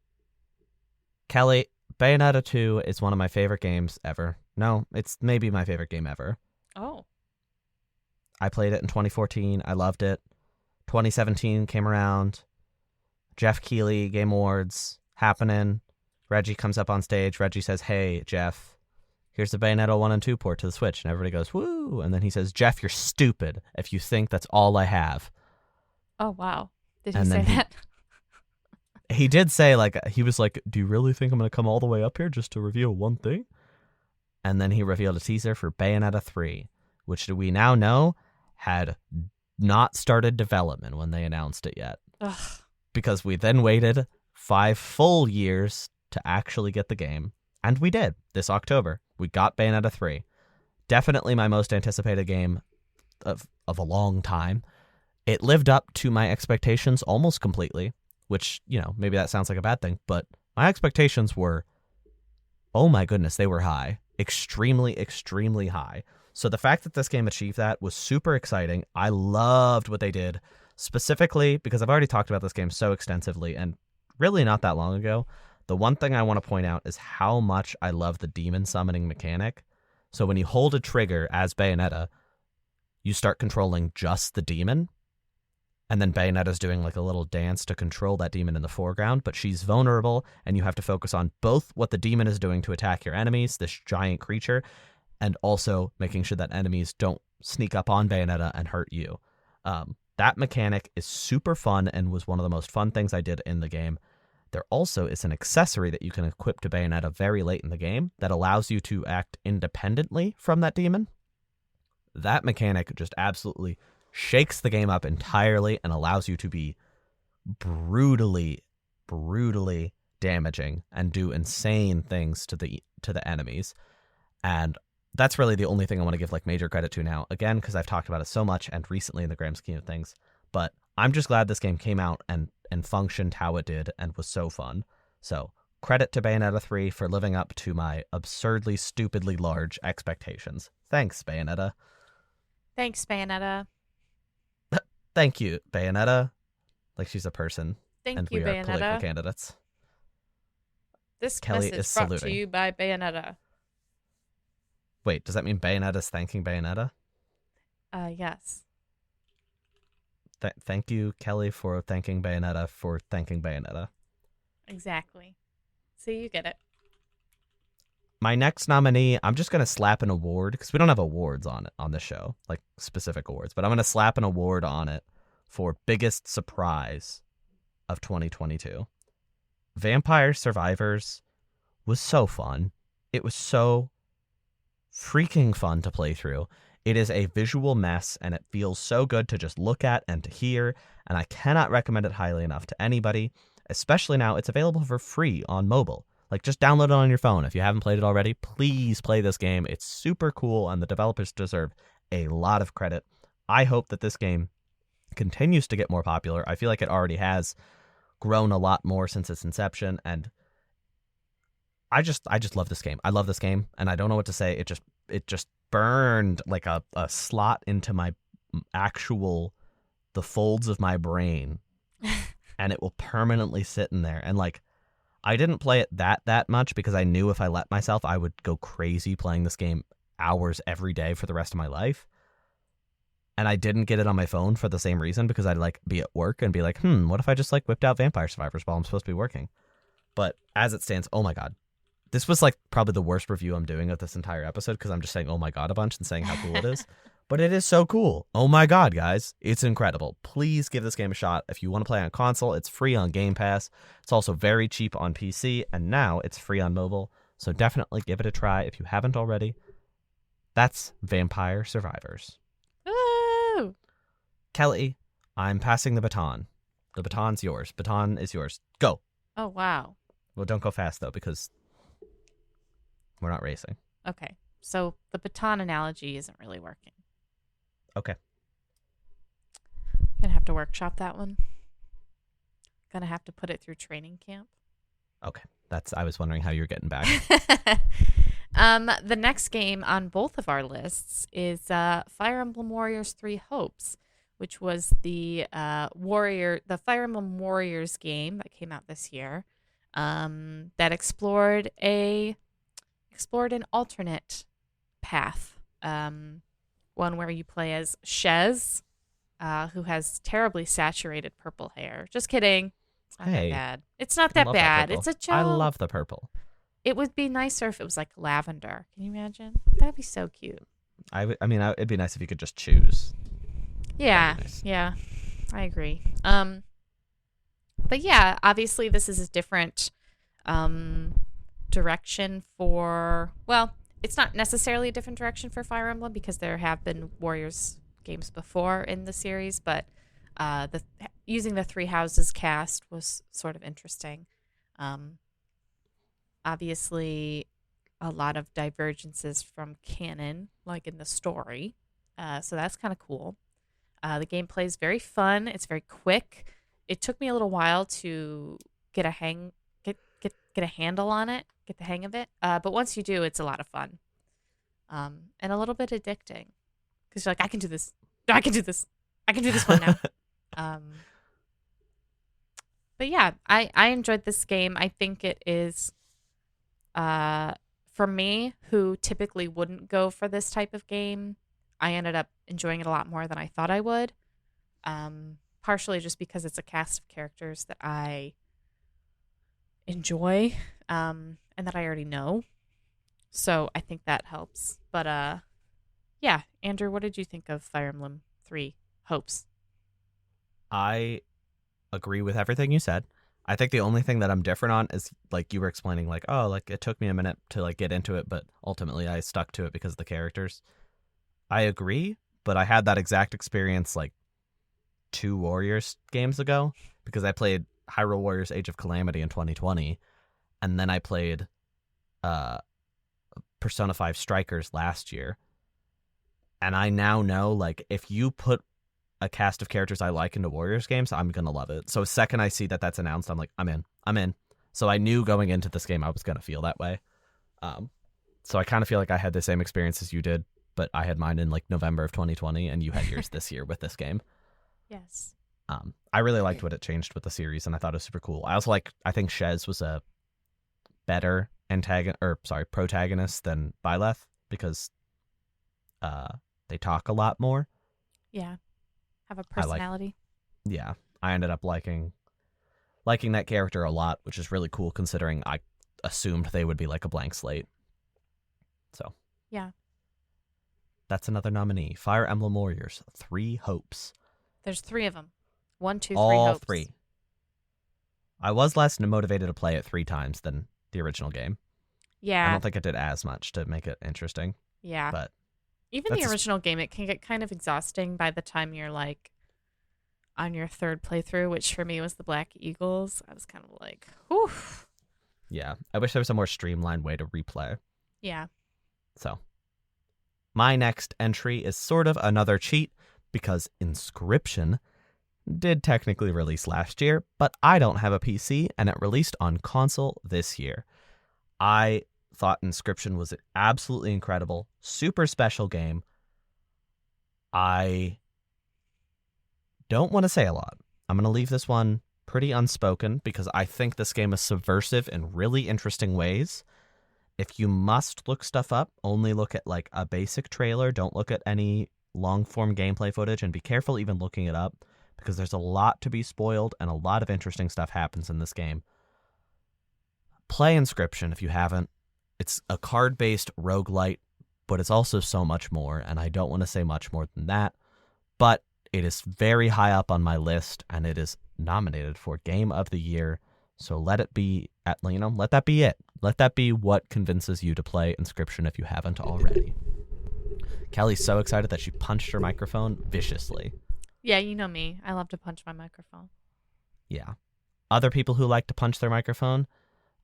Kelly, Bayonetta 2 is one of my favorite games ever. No, it's maybe my favorite game ever. Oh. I played it in 2014. I loved it. 2017 came around. Jeff Keighley, Game Awards, happening. Reggie comes up on stage. Reggie says, "Hey, Jeff, here's the Bayonetta 1 and 2 port to the Switch." And everybody goes, "Woo!" And then he says, "Jeff, you're stupid if you think that's all I have." Oh, wow. Did he And say then that? He did say, he was like, "Do you really think I'm going to come all the way up here just to reveal one thing?" And then he revealed a teaser for Bayonetta 3, which we now know had not started development when they announced it yet. Ugh. Because we then waited 5 full years to actually get the game. And we did this October. We got Bayonetta 3. Definitely my most anticipated game of a long time. It lived up to my expectations almost completely, which, maybe that sounds like a bad thing, but my expectations were, oh my goodness, they were high. Extremely, extremely high. So the fact that this game achieved that was super exciting. I loved what they did, specifically because I've already talked about this game so extensively and really not that long ago. The one thing I want to point out is how much I love the demon summoning mechanic. So when you hold a trigger as Bayonetta, you start controlling just the demon. And then Bayonetta's doing like a little dance to control that demon in the foreground, but she's vulnerable, and you have to focus on both what the demon is doing to attack your enemies, this giant creature, and also making sure that enemies don't sneak up on Bayonetta and hurt you. That mechanic is super fun and was one of the most fun things I did in the game. There also is an accessory that you can equip to Bayonetta very late in the game that allows you to act independently from that demon. That mechanic just absolutely shakes the game up entirely and allows you to be brutally damaging and do insane things to the enemies. And that's really the only thing I want to give like major credit to now, again, because I've talked about it so much and recently in the grand scheme of things. But I'm just glad this game came out and functioned how it did and was so fun. So credit to Bayonetta 3 for living up to my absurdly, stupidly large expectations. Thanks, Bayonetta. Thanks, Bayonetta. Thank you, Bayonetta. Like she's a person. Thank and you, we Bayonetta. are political candidates. This Kelly message is brought saluting. to you by Bayonetta. Wait, does that mean Bayonetta's thanking Bayonetta? Yes. Thank you, Kelly, for thanking Bayonetta for thanking Bayonetta. Exactly. See, you get it. My next nominee, I'm just going to slap an award, because we don't have awards on this show, like specific awards, but I'm going to slap an award on it for biggest surprise of 2022. Vampire Survivors was so fun. It was so freaking fun to play through. It is a visual mess, and it feels so good to just look at and to hear, and I cannot recommend it highly enough to anybody, especially now it's available for free on mobile. Like, just download it on your phone. If you haven't played it already, please play this game. It's super cool, and the developers deserve a lot of credit. I hope that this game continues to get more popular. I feel like it already has grown a lot more since its inception, and I just love this game. I love this game, and I don't know what to say. It just burned like a slot into my the folds of my brain, and it will permanently sit in there. And like, I didn't play it that much because I knew if I let myself, I would go crazy playing this game hours every day for the rest of my life. And I didn't get it on my phone for the same reason, because I'd like be at work and be like, what if I just like whipped out Vampire Survivors while I'm supposed to be working? But as it stands, oh my God. This was like probably the worst review I'm doing of this entire episode, because I'm just saying, oh my God, a bunch and saying how cool it is. But it is so cool. Oh my God, guys. It's incredible. Please give this game a shot. If you want to play on console, it's free on Game Pass. It's also very cheap on PC, and now it's free on mobile. So definitely give it a try if you haven't already. That's Vampire Survivors. Woo! Kelly, I'm passing the baton. The baton's yours. Baton is yours. Go. Oh, wow. Well, don't go fast, though, because we're not racing. Okay. So the baton analogy isn't really working. Okay. Gonna have to workshop that one. Gonna have to put it through training camp. Okay. I was wondering how you were getting back. The next game on both of our lists is Fire Emblem Warriors 3 Hopes, which was the Fire Emblem Warriors game that came out this year, that explored an alternate path, one where you play as Shez, who has terribly saturated purple hair. Just kidding. It's not that bad. It's not that bad. It's a joke. I love the purple. It would be nicer if it was like lavender. Can you imagine? That'd be so cute. It'd be nice if you could just choose. Yeah, nice. Yeah, I agree. But yeah, obviously this is a different direction for, well, it's not necessarily a different direction for Fire Emblem because there have been Warriors games before in the series, but the using the Three Houses cast was sort of interesting. Um, Obviously, a lot of divergences from canon, like in the story, so that's kind of cool. The gameplay is very fun. It's very quick. It took me a little while to get a get a handle on it, get the hang of it. But once you do, it's a lot of fun, and a little bit addicting because you're like, I can do this. I can do this. I can do this one now. Um, but yeah, I enjoyed this game. I think it is, for me, who typically wouldn't go for this type of game, I ended up enjoying it a lot more than I thought I would. Partially just because it's a cast of characters that I enjoy, and that I already know. So I think that helps. But yeah, Andrew, what did you think of Fire Emblem 3 Hopes? I agree with everything you said. I think the only thing that I'm different on is like you were explaining, like, oh, like it took me a minute to like get into it, but ultimately I stuck to it because of the characters. I agree, but I had that exact experience like 2 Warriors games ago because I played Hyrule Warriors Age of Calamity in 2020, and then I played Persona 5 Strikers last year. And I now know, like, if you put a cast of characters I like into Warriors games, I'm going to love it. So second I see that that's announced, I'm like, I'm in. So I knew going into this game I was going to feel that way. So I kind of feel like I had the same experience as you did, but I had mine in like November of 2020 and you had yours this year with this game. Yes. I really liked what it changed with the series, and I thought it was super cool. I also I think Shez was a better protagonist than Byleth because they talk a lot more. Yeah. Have a personality. I ended up liking that character a lot, which is really cool considering I assumed they would be like a blank slate. So yeah, that's another nominee. Fire Emblem Warriors, 3 Hopes. There's 3 of them. 1, 2, 3 All hopes. 3. I was less motivated to play it 3 times than the original game. Yeah. I don't think it did as much to make it interesting. Yeah. But even the original game, it can get kind of exhausting by the time you're like on your 3rd playthrough, which for me was the Black Eagles. I was kind of like, whew. Yeah. I wish there was a more streamlined way to replay. Yeah. So my next entry is sort of another cheat because Inscription did technically release last year, but I don't have a PC and it released on console this year. I thought Inscription was an absolutely incredible, super special game. I don't want to say a lot. I'm going to leave this one pretty unspoken because I think this game is subversive in really interesting ways. If you must look stuff up, only look at like a basic trailer. Don't look at any long-form gameplay footage, and be careful even looking it up because there's a lot to be spoiled and a lot of interesting stuff happens in this game. Play Inscription if you haven't. It's a card-based roguelite, but it's also so much more, and I don't want to say much more than that. But it is very high up on my list, and it is nominated for Game of the Year. So let it be let that be it. Let that be what convinces you to play Inscription if you haven't already. Kellie's so excited that she punched her microphone viciously. Yeah, you know me. I love to punch my microphone. Yeah. Other people who like to punch their microphone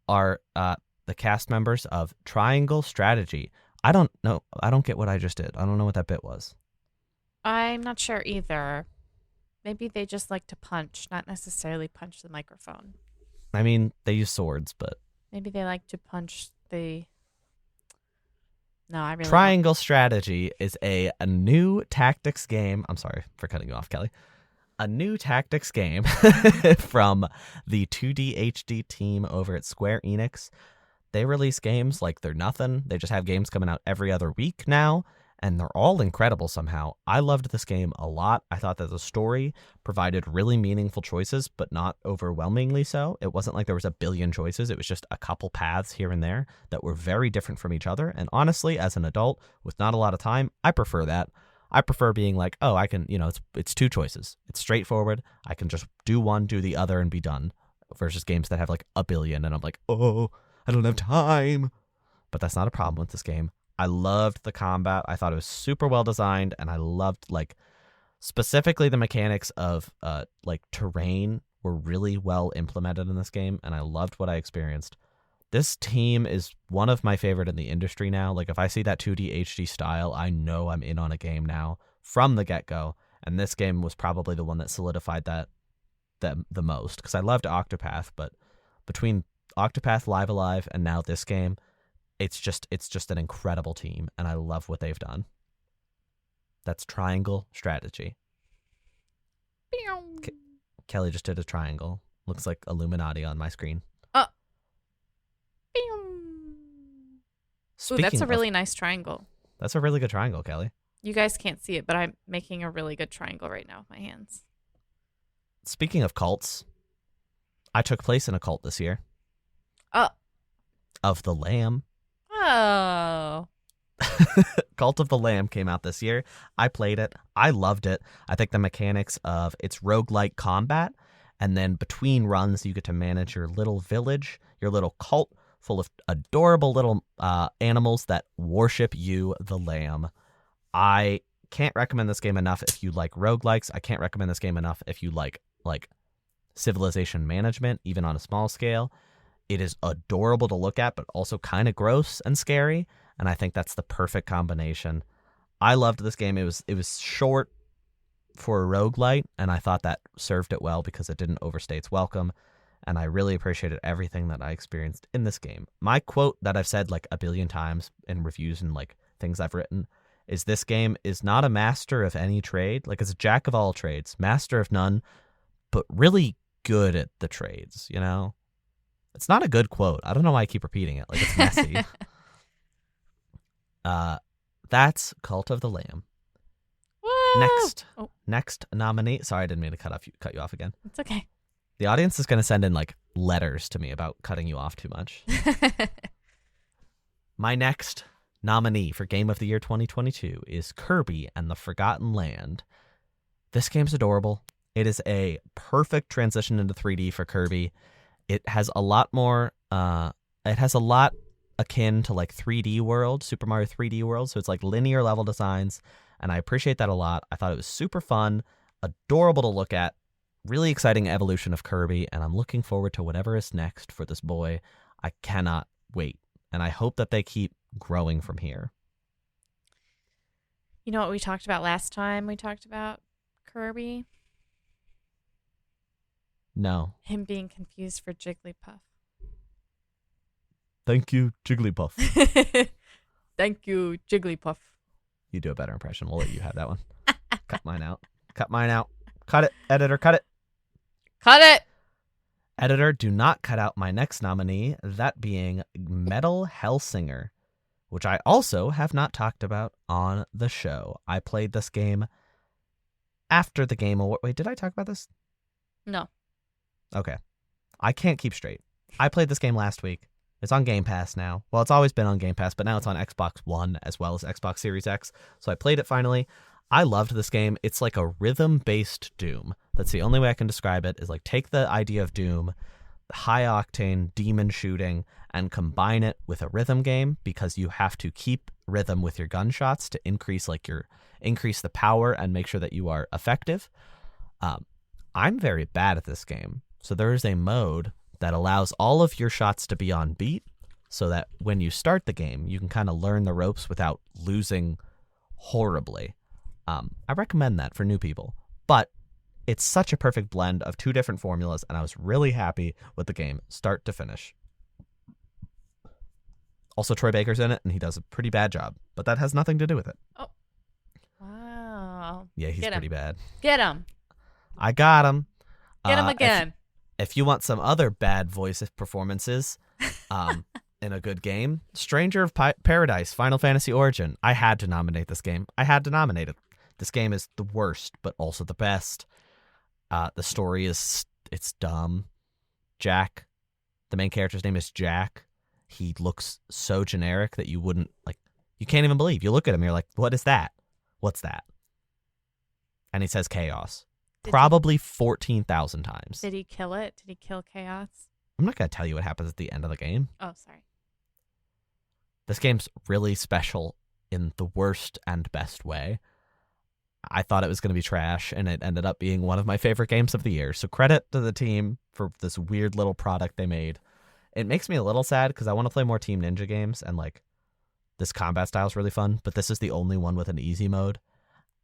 are the cast members of Triangle Strategy. I don't know. I don't get what I just did. I don't know what that bit was. I'm not sure either. Maybe they just like to punch, not necessarily punch the microphone. I mean, they use swords, but... Maybe they like to punch the... No, I really Triangle Strategy is a new tactics game. I'm sorry for cutting you off, Kelly. A new tactics game from the 2D HD team over at Square Enix. They release games like they're nothing. They just have games coming out every other week now, and they're all incredible somehow. I loved this game a lot. I thought that the story provided really meaningful choices, but not overwhelmingly so. It wasn't like there was a billion choices. It was just a couple paths here and there that were very different from each other. And honestly, as an adult with not a lot of time, I prefer that. I prefer being like, oh, I can, it's 2 choices. It's straightforward. I can just do one, do the other, and be done. Versus games that have like a billion, and I'm like, oh, I don't have time. But that's not a problem with this game. I loved the combat. I thought it was super well designed, and I loved like specifically the mechanics of like terrain were really well implemented in this game, and I loved what I experienced. This team is one of my favorite in the industry now. Like if I see that 2D HD style, I know I'm in on a game now from the get-go. And this game was probably the one that solidified that the most, because I loved Octopath, but between Octopath, Live Alive, and now this game, it's just an incredible team, and I love what they've done. That's triangle strategy. Kelly just did a triangle. Looks like Illuminati on my screen. Ooh, that's a really nice triangle. That's a really good triangle, Kelly. You guys can't see it, but I'm making a really good triangle right now with my hands. Speaking of cults, I took place in a cult this year. Of the Lamb. Oh. Cult of the Lamb came out this year. I played it. I loved it. I think the mechanics of its roguelike combat, and then between runs, you get to manage your little village, your little cult full of adorable little animals that worship you, the lamb. I can't recommend this game enough if you like roguelikes. I can't recommend this game enough if you like civilization management, even on a small scale. It is adorable to look at, but also kind of gross and scary, and I think that's the perfect combination. I loved this game. It was short for a roguelite, and I thought that served it well because it didn't overstay its welcome, and I really appreciated everything that I experienced in this game. My quote that I've said like a billion times in reviews and like things I've written is, this game is not a master of any trade. Like, it's a jack of all trades, master of none, but really good at the trades, you know? It's not a good quote. I don't know why I keep repeating it. Like, it's messy. That's Cult of the Lamb. Whoa! Next nominee. Sorry, I didn't mean to cut you off again. It's okay. The audience is going to send in like letters to me about cutting you off too much. My next nominee for Game of the Year 2022 is Kirby and the Forgotten Land. This game's adorable. It is a perfect transition into 3D for Kirby. It has a lot more, it has a lot akin to like 3D World, Super Mario 3D World. So it's like linear level designs, and I appreciate that a lot. I thought it was super fun, adorable to look at, really exciting evolution of Kirby, and I'm looking forward to whatever is next for this boy. I cannot wait, and I hope that they keep growing from here. You know what we talked about last time we talked about Kirby? No. Him being confused for Jigglypuff. Thank you, Jigglypuff. Thank you, Jigglypuff. You do a better impression. We'll let you have that one. Cut mine out. Cut mine out. Cut it. Editor, cut it. Cut it! Editor, do not cut out my next nominee, that being Metal Hellsinger, which I also have not talked about on the show. I played this game after the Game Award. Wait, did I talk about this? No. Okay. I can't keep straight. I played this game last week. It's on Game Pass now. Well, it's always been on Game Pass, but now it's on Xbox One as well as Xbox Series X. So I played it finally. I loved this game. It's like a rhythm-based Doom. That's the only way I can describe it, is like take the idea of Doom, high-octane demon shooting, and combine it with a rhythm game, because you have to keep rhythm with your gunshots to increase the power and make sure that you are effective. I'm very bad at this game. So there is a mode that allows all of your shots to be on beat, so that when you start the game, you can kind of learn the ropes without losing horribly. I recommend that for new people, but it's such a perfect blend of two different formulas, and I was really happy with the game, start to finish. Also, Troy Baker's in it, and he does a pretty bad job, but that has nothing to do with it. Oh. Wow. Yeah, he's pretty bad. Get him. I got him. Get him again. If you want some other bad voice performances in a good game, Stranger of Paradise, Final Fantasy Origin. I had to nominate this game. I had to nominate it. This game is the worst, but also the best. The story it's dumb. Jack, the main character's name is Jack. He looks so generic that you can't even believe. You look at him, you're like, what is that? What's that? And he says chaos. Probably 14,000 times. Did he kill it? Did he kill chaos? I'm not going to tell you what happens at the end of the game. Oh, sorry. This game's really special in the worst and best way. I thought it was going to be trash, and it ended up being one of my favorite games of the year. So credit to the team for this weird little product they made. It makes me a little sad because I want to play more Team Ninja games, and like this combat style is really fun, but this is the only one with an easy mode,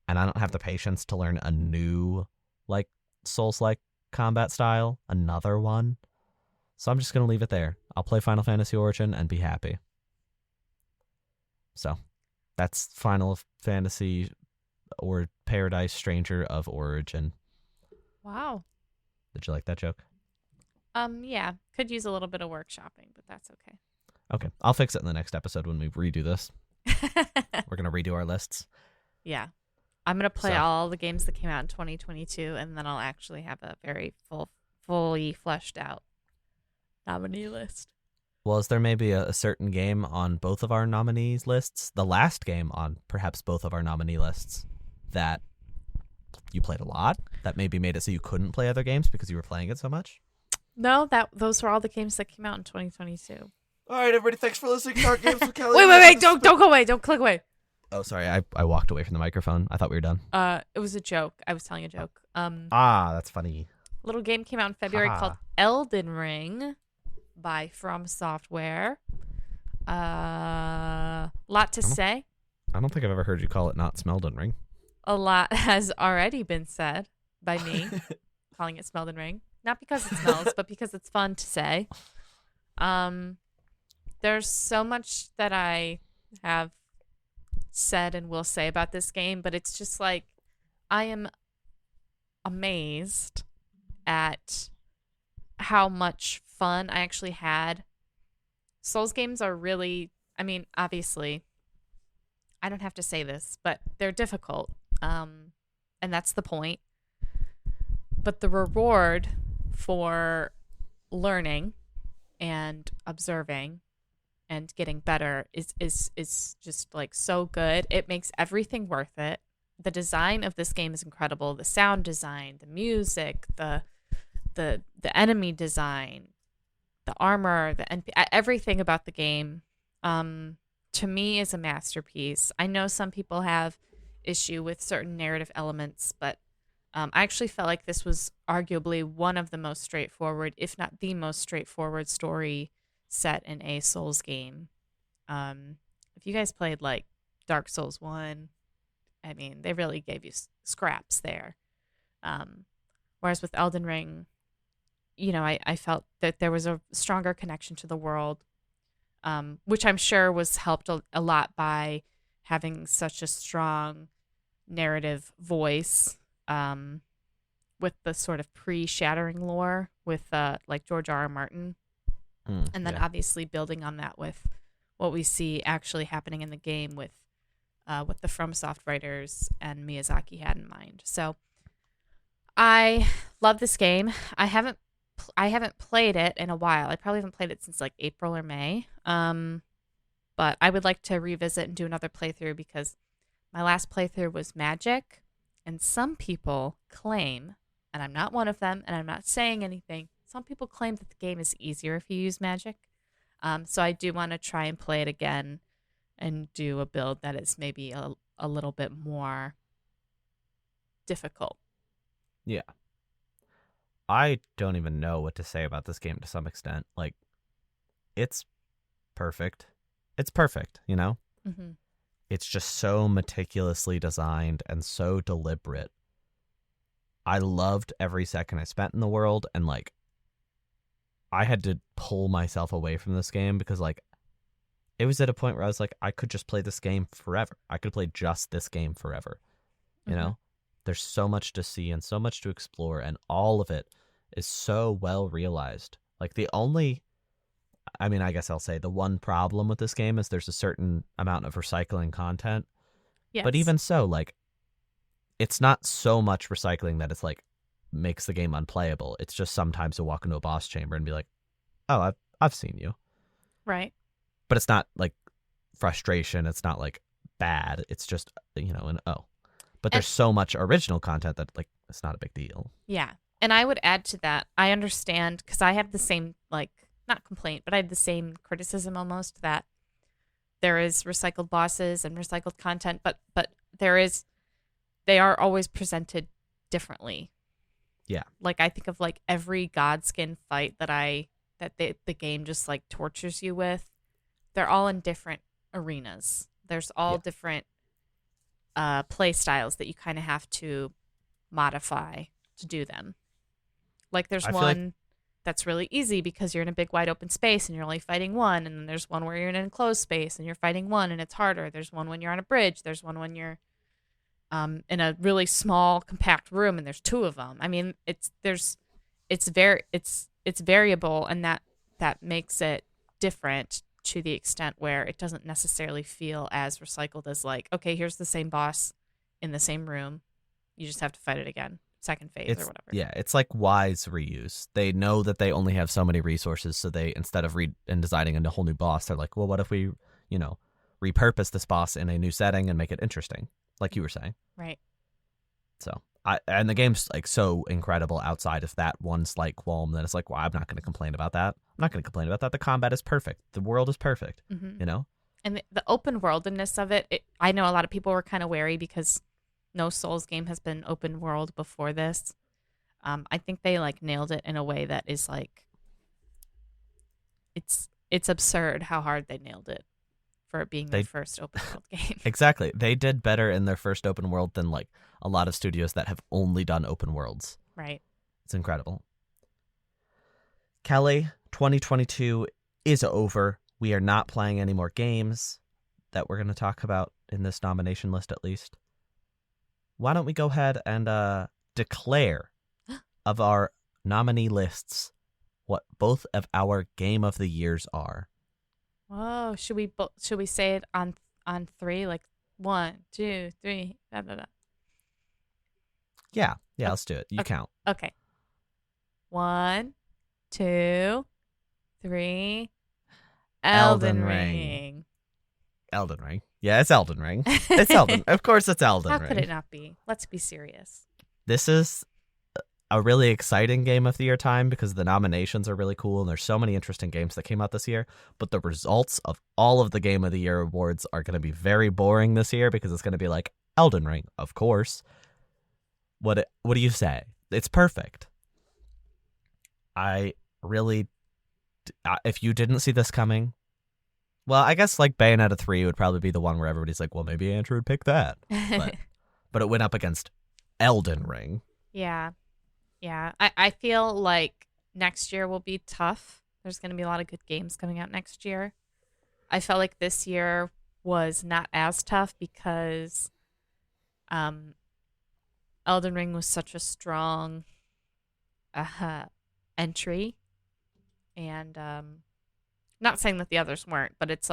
and I don't have the patience to learn a new like Souls-like combat style, another one. So I'm just going to leave it there. I'll play Final Fantasy Origin and be happy. So that's Final Fantasy or Paradise Stranger of Origin. Wow. Did you like that joke? Yeah. Could use a little bit of workshopping, but that's okay. Okay. I'll fix it in the next episode when we redo this. We're going to redo our lists. Yeah. I'm going to play all the games that came out in 2022, and then I'll actually have a very fully fleshed out nominee list. Well, is there maybe a certain game on both of our nominees lists, the last game on perhaps both of our nominee lists, that you played a lot, that maybe made it so you couldn't play other games because you were playing it so much? No, those were all the games that came out in 2022. All right, everybody, thanks for listening to our Games with Kellie. Wait, don't go away. Don't click away. Oh, sorry, I walked away from the microphone. I thought we were done. It was a joke. I was telling a joke. That's funny. Little game came out in February called Elden Ring by From Software. Lot to say. I don't think I've ever heard you call it not Smelden Ring. A lot has already been said by me, calling it Smelden Ring. Not because it smells, but because it's fun to say. There's so much that I have said and will say about this game, but it's just like I am amazed at how much fun I actually had. Souls games are really, I mean, obviously, I don't have to say this, but they're difficult. And that's the point. But the reward for learning and observing and getting better is just like so good. It makes everything worth it. The design of this game is incredible. The sound design, the music, the enemy design, the armor, everything about the game, to me is a masterpiece. I know some people have issue with certain narrative elements, but I actually felt like this was arguably one of the most straightforward, if not the most straightforward story set in a Souls game. If you guys played like Dark Souls 1, I mean, they really gave you scraps there. Whereas with Elden Ring, you know, I felt that there was a stronger connection to the world, which I'm sure was helped a lot by having such a strong narrative voice, with the sort of pre-Shattering lore with like George R.R. Martin. And then obviously building on that with what we see actually happening in the game with what the FromSoft writers and Miyazaki had in mind. So I love this game. I haven't played it in a while. I probably haven't played it since like April or May. But I would like to revisit and do another playthrough because my last playthrough was magic, and some people claim, and I'm not one of them, and I'm not saying anything, some people claim that the game is easier if you use magic. So I do want to try and play it again and do a build that is maybe a little bit more difficult. Yeah. I don't even know what to say about this game to some extent. Like, it's perfect. It's perfect, you know? Mm-hmm. It's just so meticulously designed and so deliberate. I loved every second I spent in the world, and like I had to pull myself away from this game because like it was at a point where I was like, I could just play this game forever. I could play just this game forever. You know? There's so much to see and so much to explore, and all of it is so well realized. Like I guess I'll say the one problem with this game is there's a certain amount of recycling content. Yes. But even so, like, it's not so much recycling that it's like makes the game unplayable. It's just sometimes you'll walk into a boss chamber and be like, oh, I've seen you. Right. But it's not like frustration. It's not like bad. It's just, you know, But there's so much original content that like it's not a big deal. Yeah. And I would add to that, I understand, because I have the same, like, not complaint, but I have the same criticism almost, that there is recycled bosses and recycled content, but they are always presented differently. Yeah. Like I think of like every Godskin fight that the game just like tortures you with. They're all in different arenas. There's all Yeah. different play styles that you kind of have to modify to do them. Like there's I feel like one that's really easy because you're in a big wide open space and you're only fighting one, and then there's one where you're in an enclosed space and you're fighting one and it's harder. There's one when you're on a bridge. There's one when you're in a really small compact room and there's two of them. I mean, it's variable, and that makes it different to the extent where it doesn't necessarily feel as recycled as like, okay, here's the same boss in the same room. You just have to fight it again, second phase or whatever. Yeah, it's like wise reuse. They know that they only have so many resources, so they, instead of designing a whole new boss, they're like, well, what if we, repurpose this boss in a new setting and make it interesting, like you were saying. Right. So, and the game's like so incredible outside of that one slight qualm that it's like, well, I'm not going to complain about that. I'm not going to complain about that. The combat is perfect. The world is perfect, And the open worldedness of it, I know a lot of people were kind of wary because no Souls game has been open world before this. I think they like nailed it in a way that is like, it's absurd how hard they nailed it for it being their first open world game. Exactly. They did better in their first open world than like a lot of studios that have only done open worlds. Right. It's incredible. Kelly, 2022 is over. We are not playing any more games that we're going to talk about in this nomination list, at least. Why don't we go ahead and declare of our nominee lists what both of our game of the years are. Whoa, should we say it on three, like 1, 2, 3, blah, blah, blah. Yeah, let's do it. You count. Okay. 1, 2, 3. Elden Ring. Elden Ring. Yeah, it's Elden Ring. It's Elden. Of course, it's Elden Ring. How could it not be? Let's be serious. This is a really exciting game of the year time because the nominations are really cool and there's so many interesting games that came out this year. But the results of all of the Game of the Year awards are going to be very boring this year because it's going to be like Elden Ring, of course. What do you say? It's perfect. I really, if you didn't see this coming, well, I guess like Bayonetta 3 would probably be the one where everybody's like, well, maybe Andrew would pick that. But it went up against Elden Ring. Yeah. I feel like next year will be tough. There's going to be a lot of good games coming out next year. I felt like this year was not as tough because Elden Ring was such a strong entry. And not saying that the others weren't, but it's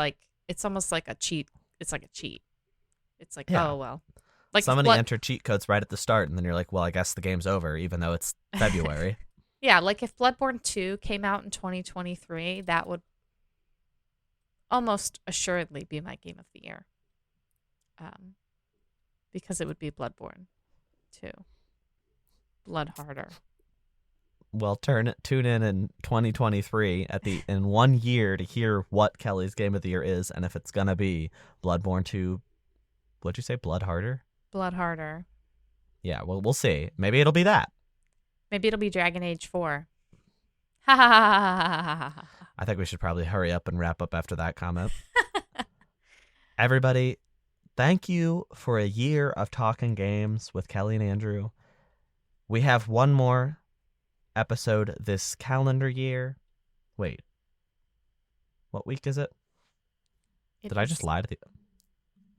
almost like a cheat. It's like a cheat. It's like, yeah. Oh, well. Like somebody entered cheat codes right at the start, and then you're like, well, I guess the game's over, even though it's February. Yeah, like if Bloodborne 2 came out in 2023, that would almost assuredly be my game of the year. Because it would be Bloodborne 2. Blood harder. Well, tune in 2023 in 1 year to hear what Kelly's game of the year is, and if it's gonna be Bloodborne 2. What'd you say? Blood harder? Blood harder. Yeah, well, we'll see. Maybe it'll be that. Maybe it'll be Dragon Age 4. Ha ha ha ha ha ha. I think we should probably hurry up and wrap up after that comment. Everybody, thank you for a year of talking games with Kelly and Andrew. We have one more episode this calendar year. Wait. What week is it? Did I just lie to you?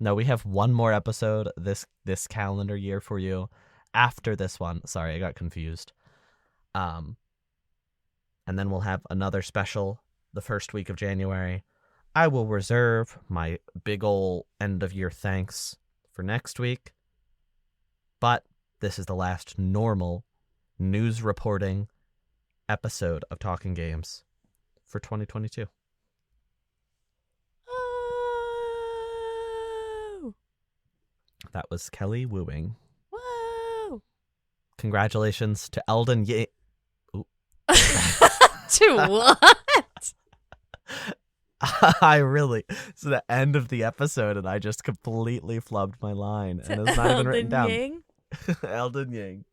No, we have one more episode this calendar year for you after this one. Sorry, I got confused. And then we'll have another special the first week of January. I will reserve my big ol' end of year thanks for next week. But this is the last normal news reporting episode of Talking Games for 2022. That was Kelly wooing. Whoa! Congratulations to Elden To what? It's the end of the episode and I just completely flubbed my line and it's not even written Elden down. Ying. Elden Ying.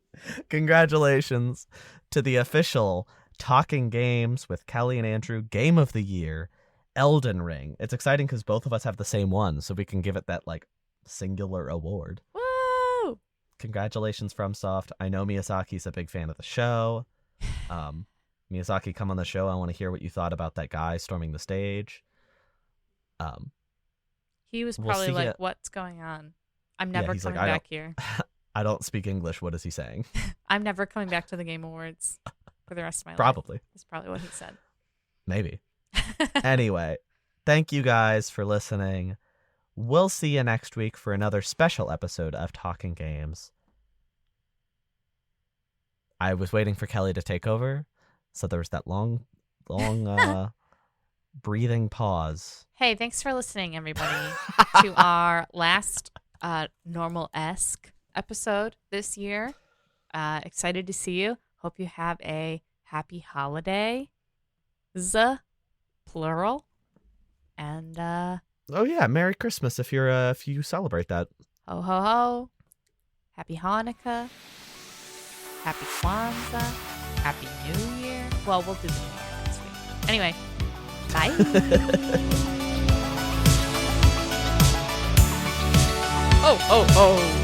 Congratulations to the official Talking Games with Kellie and Andrew Game of the Year, Elden Ring. It's exciting because both of us have the same one, so we can give it that like singular award. Woo! Congratulations, FromSoft. I know Miyazaki's a big fan of the show. Miyazaki, come on the show. I want to hear what you thought about that guy storming the stage. He was we'll probably see like, it. What's going on? I'm never he's like, coming back here. I don't speak English. What is he saying? I'm never coming back to the Game Awards for the rest of my life. Probably. That's probably what he said. Maybe. Anyway, thank you guys for listening. We'll see you next week for another special episode of Talking Games. I was waiting for Kellie to take over, so there was that long breathing pause. Hey, thanks for listening, everybody, to our last normal-esque episode this year. Excited to see you. Hope you have a happy holiday. Plural. And oh yeah, Merry Christmas if you celebrate that. ho ho ho. Happy Hanukkah. Happy Kwanzaa. Happy New Year. Well, we'll do the New Year next week. Anyway, bye. Oh, oh, oh.